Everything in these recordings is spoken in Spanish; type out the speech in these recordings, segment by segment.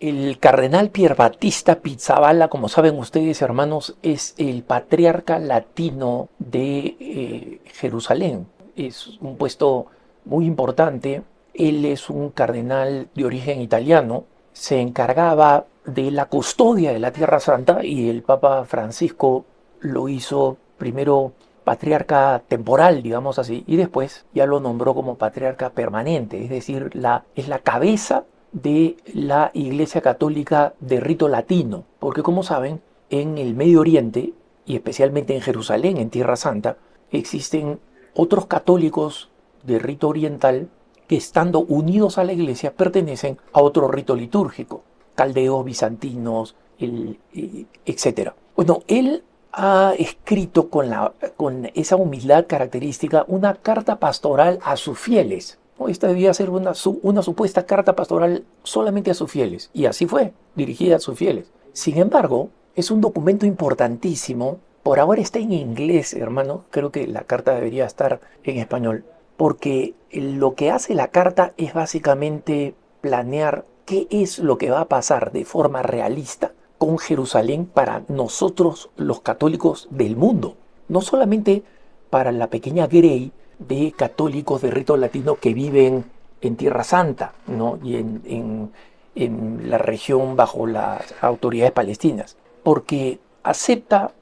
El cardenal Pierbattista Pizzaballa, como saben ustedes, hermanos, es el patriarca latino de Jerusalén. Es un puesto muy importante. Él es un cardenal de origen italiano. Se encargaba de la custodia de la Tierra Santa y el Papa Francisco lo hizo primero patriarca temporal, digamos así, y después ya lo nombró como patriarca permanente, es decir, es la cabeza de la Iglesia Católica de rito latino, porque como saben, en el Medio Oriente, y especialmente en Jerusalén, en Tierra Santa, existen otros católicos de rito oriental que estando unidos a la Iglesia pertenecen a otro rito litúrgico, caldeos, bizantinos, etc. Bueno, él ha escrito con esa humildad característica una carta pastoral a sus fieles. Esta debía ser una supuesta carta pastoral solamente a sus fieles, y así fue, dirigida a sus fieles. Sin embargo, es un documento importantísimo. Por ahora está en inglés, hermano. Creo que la carta debería estar en español, porque lo que hace la carta es básicamente planear qué es lo que va a pasar de forma realista con Jerusalén para nosotros los católicos del mundo. No solamente para la pequeña Grey de católicos de rito latino que viven en Tierra Santa, ¿no? Y en la región bajo las autoridades palestinas, porque acepta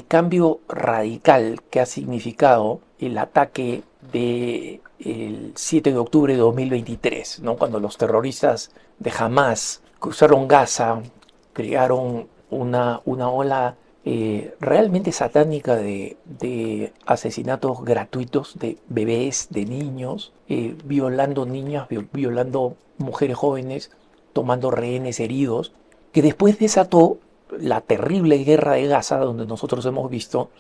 cambio radical que ha significado el ataque del 7 de octubre de 2023, ¿no? Cuando los terroristas de Hamas cruzaron Gaza, crearon una ola realmente satánica de asesinatos gratuitos de bebés, de niños, violando niñas, violando mujeres jóvenes, tomando rehenes heridos, que después desató la terrible guerra de Gaza, donde nosotros hemos visto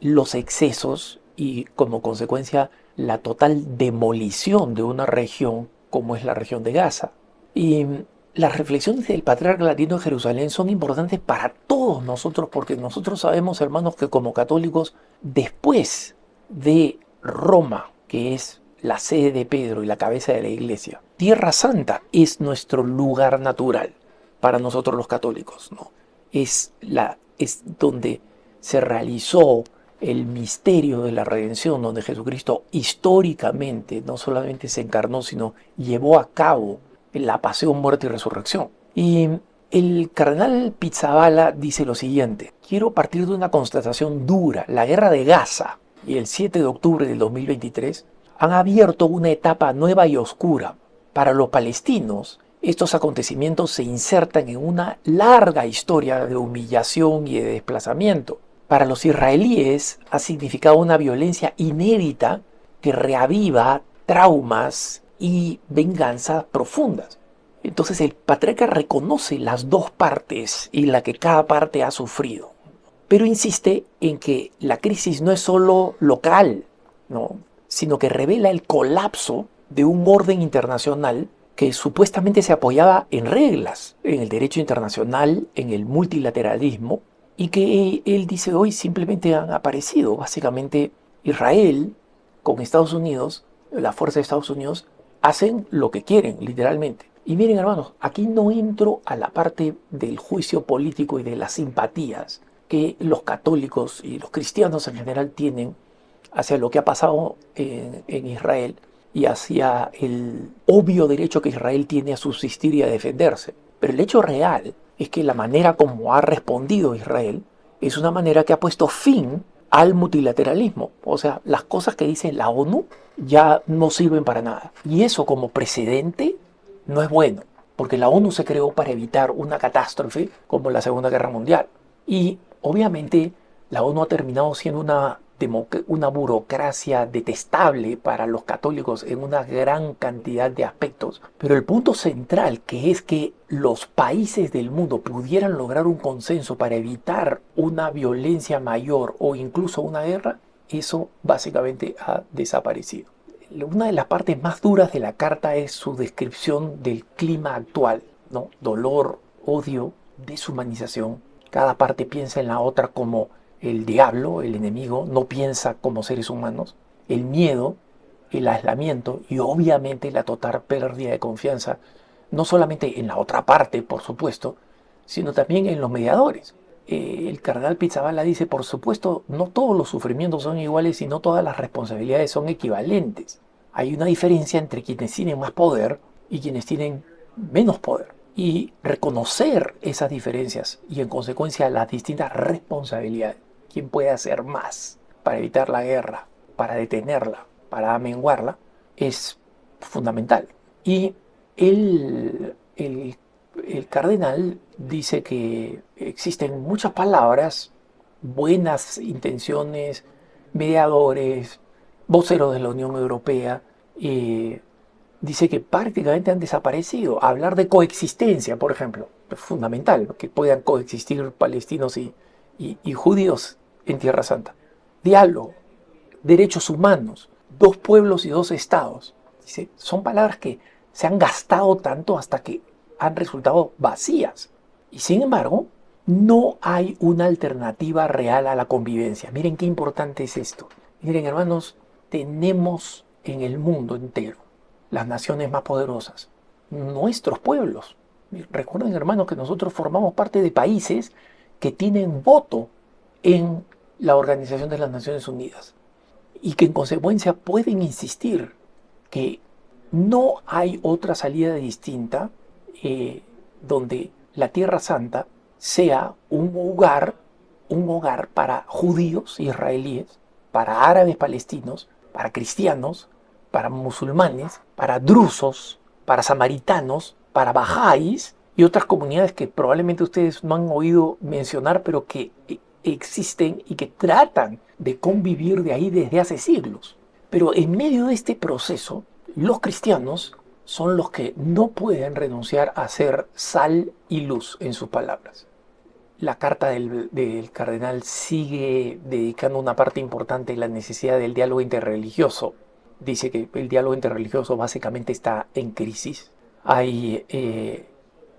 los excesos y como consecuencia la total demolición de una región como es la región de Gaza. Y las reflexiones del patriarca latino de Jerusalén son importantes para todos nosotros porque nosotros sabemos, hermanos, que como católicos, después de Roma, que es la sede de Pedro y la cabeza de la iglesia, Tierra Santa es nuestro lugar natural para nosotros los católicos, ¿no? Es donde se realizó el misterio de la redención, donde Jesucristo históricamente no solamente se encarnó, sino llevó a cabo la pasión, muerte y resurrección. Y el cardenal Pizzaballa dice lo siguiente: quiero partir de una constatación dura. La guerra de Gaza y el 7 de octubre del 2023 han abierto una etapa nueva y oscura. Para los palestinos, estos acontecimientos se insertan en una larga historia de humillación y de desplazamiento. Para los israelíes ha significado una violencia inédita que reaviva traumas y venganzas profundas. Entonces el patriarca reconoce las dos partes y la que cada parte ha sufrido, pero insiste en que la crisis no es solo local, ¿no? Sino que revela el colapso de un orden internacional que supuestamente se apoyaba en reglas, en el derecho internacional, en el multilateralismo, y que él dice hoy simplemente han aparecido. Básicamente Israel con Estados Unidos, la fuerza de Estados Unidos, hacen lo que quieren, literalmente. Y miren, hermanos, aquí no entro a la parte del juicio político y de las simpatías que los católicos y los cristianos en general tienen hacia lo que ha pasado en Israel y hacia el obvio derecho que Israel tiene a subsistir y a defenderse. Pero el hecho real es que la manera como ha respondido Israel es una manera que ha puesto fin al multilateralismo. O sea, las cosas que dice la ONU ya no sirven para nada. Y eso como precedente no es bueno, porque la ONU se creó para evitar una catástrofe como la Segunda Guerra Mundial. Y obviamente la ONU ha terminado siendo una burocracia detestable para los católicos en una gran cantidad de aspectos. Pero el punto central, que es que los países del mundo pudieran lograr un consenso para evitar una violencia mayor o incluso una guerra, eso básicamente ha desaparecido. Una de las partes más duras de la carta es su descripción del clima actual, ¿no? Dolor, odio, deshumanización. Cada parte piensa en la otra como el diablo, el enemigo, no piensa como seres humanos. El miedo, el aislamiento y obviamente la total pérdida de confianza no solamente en la otra parte, por supuesto, sino también en los mediadores. El cardenal Pizzaballa dice, por supuesto, no todos los sufrimientos son iguales y no todas las responsabilidades son equivalentes. Hay una diferencia entre quienes tienen más poder y quienes tienen menos poder. Y reconocer esas diferencias y en consecuencia las distintas responsabilidades. ¿Quién puede hacer más para evitar la guerra, para detenerla, para amenguarla? Es fundamental. Y el cardenal dice que existen muchas palabras, buenas intenciones, mediadores, voceros de la Unión Europea, dice que prácticamente han desaparecido. Hablar de coexistencia, por ejemplo, es fundamental, que puedan coexistir palestinos y judíos en Tierra Santa. Diálogo, derechos humanos, dos pueblos y dos estados. Dice, son palabras que se han gastado tanto hasta que han resultado vacías. Y sin embargo, no hay una alternativa real a la convivencia. Miren qué importante es esto. Miren, hermanos, tenemos en el mundo entero las naciones más poderosas, nuestros pueblos. Recuerden, hermanos, que nosotros formamos parte de países que tienen voto en la Organización de las Naciones Unidas y que en consecuencia pueden insistir que no hay otra salida distinta donde la Tierra Santa sea un hogar para judíos israelíes, para árabes palestinos, para cristianos, para musulmanes, para drusos, para samaritanos, para bajáis y otras comunidades que probablemente ustedes no han oído mencionar, pero que existen y que tratan de convivir de ahí desde hace siglos. Pero en medio de este proceso, los cristianos son los que no pueden renunciar a ser sal y luz en sus palabras. La carta del cardenal sigue dedicando una parte importante a la necesidad del diálogo interreligioso. Dice que el diálogo interreligioso básicamente está en crisis.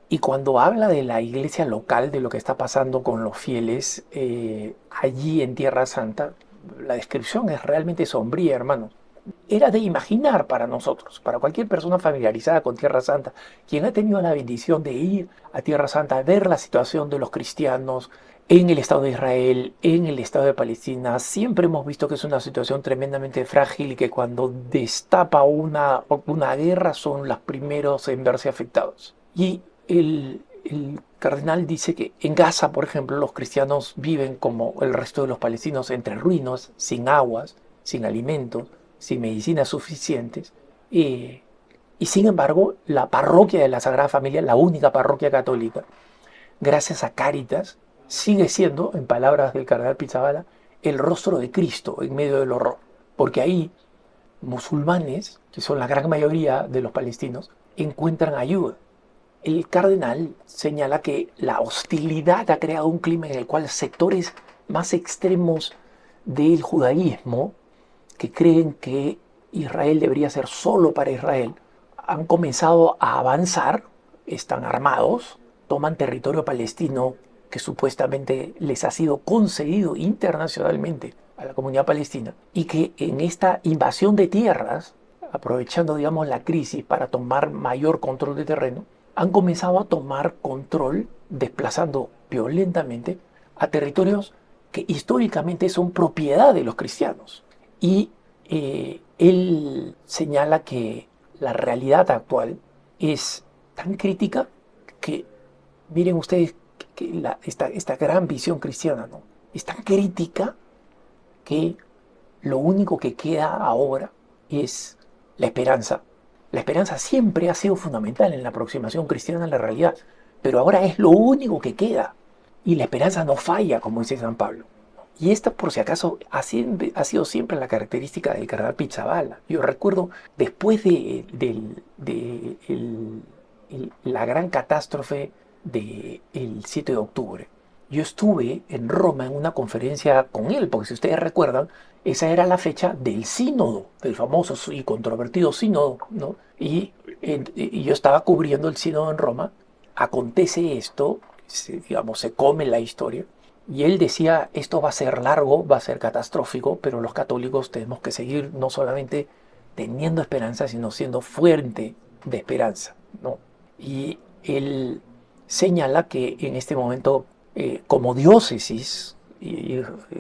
Y cuando habla de la iglesia local, de lo que está pasando con los fieles allí en Tierra Santa, la descripción es realmente sombría, hermanos. Era de imaginar para nosotros, para cualquier persona familiarizada con Tierra Santa, quien ha tenido la bendición de ir a Tierra Santa, a ver la situación de los cristianos en el Estado de Israel, en el Estado de Palestina. Siempre hemos visto que es una situación tremendamente frágil y que cuando destapa una guerra son los primeros en verse afectados. Y el cardenal dice que en Gaza, por ejemplo, los cristianos viven como el resto de los palestinos entre ruinas, sin aguas, sin alimentos, sin medicinas suficientes. Y sin embargo, la parroquia de la Sagrada Familia, la única parroquia católica, gracias a Cáritas, sigue siendo, en palabras del cardenal Pizzaballa, el rostro de Cristo en medio del horror. Porque ahí musulmanes, que son la gran mayoría de los palestinos, encuentran ayuda. El cardenal señala que la hostilidad ha creado un clima en el cual sectores más extremos del judaísmo, que creen que Israel debería ser solo para Israel, han comenzado a avanzar, están armados, toman territorio palestino que supuestamente les ha sido concedido internacionalmente a la comunidad palestina, y que en esta invasión de tierras, aprovechando, digamos, la crisis para tomar mayor control de terreno, han comenzado a tomar control, desplazando violentamente a territorios que históricamente son propiedad de los cristianos. Y él señala que la realidad actual es tan crítica que, miren ustedes, que esta gran visión cristiana, ¿no?, es tan crítica que lo único que queda ahora es la esperanza. La esperanza siempre ha sido fundamental en la aproximación cristiana a la realidad, pero ahora es lo único que queda. Y la esperanza no falla, como dice San Pablo. Y esta, por si acaso, ha sido siempre la característica del cardenal Pizzaballa. Yo recuerdo, después de la gran catástrofe del 7 de octubre, yo estuve en Roma en una conferencia con él, porque si ustedes recuerdan, esa era la fecha del sínodo, del famoso y controvertido sínodo, ¿no? Y yo estaba cubriendo el sínodo en Roma. Acontece esto, digamos, se come la historia. Y él decía, esto va a ser largo, va a ser catastrófico, pero los católicos tenemos que seguir no solamente teniendo esperanza, sino siendo fuente de esperanza, ¿no? Y él señala que en este momento, como diócesis,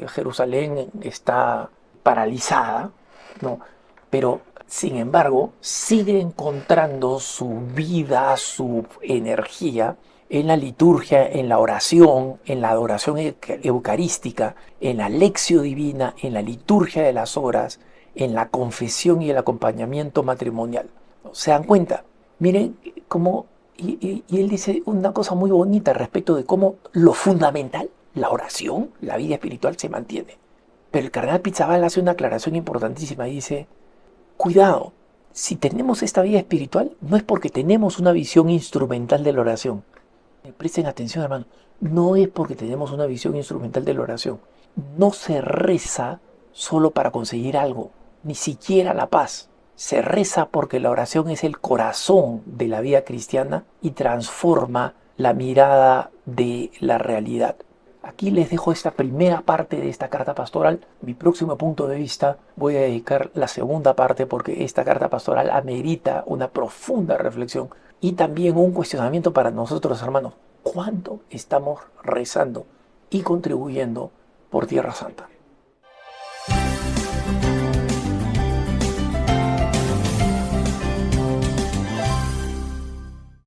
Jerusalén está paralizada, ¿no? Pero sin embargo sigue encontrando su vida, su energía en la liturgia, en la oración, en la adoración eucarística, en la lección divina, en la liturgia de las horas, en la confesión y el acompañamiento matrimonial. ¿Se dan cuenta? Miren cómo, y él dice una cosa muy bonita respecto de cómo lo fundamental, la oración, la vida espiritual se mantiene. Pero el cardenal Pizzabal hace una aclaración importantísima y dice, cuidado, si tenemos esta vida espiritual no es porque tenemos una visión instrumental de la oración. Presten atención, hermano, no es porque tenemos una visión instrumental de la oración. No se reza solo para conseguir algo, ni siquiera la paz. Se reza porque la oración es el corazón de la vida cristiana y transforma la mirada de la realidad. Aquí les dejo esta primera parte de esta carta pastoral. Mi próximo punto de vista voy a dedicar la segunda parte porque esta carta pastoral amerita una profunda reflexión y también un cuestionamiento para nosotros, hermanos. ¿Cuánto estamos rezando y contribuyendo por Tierra Santa?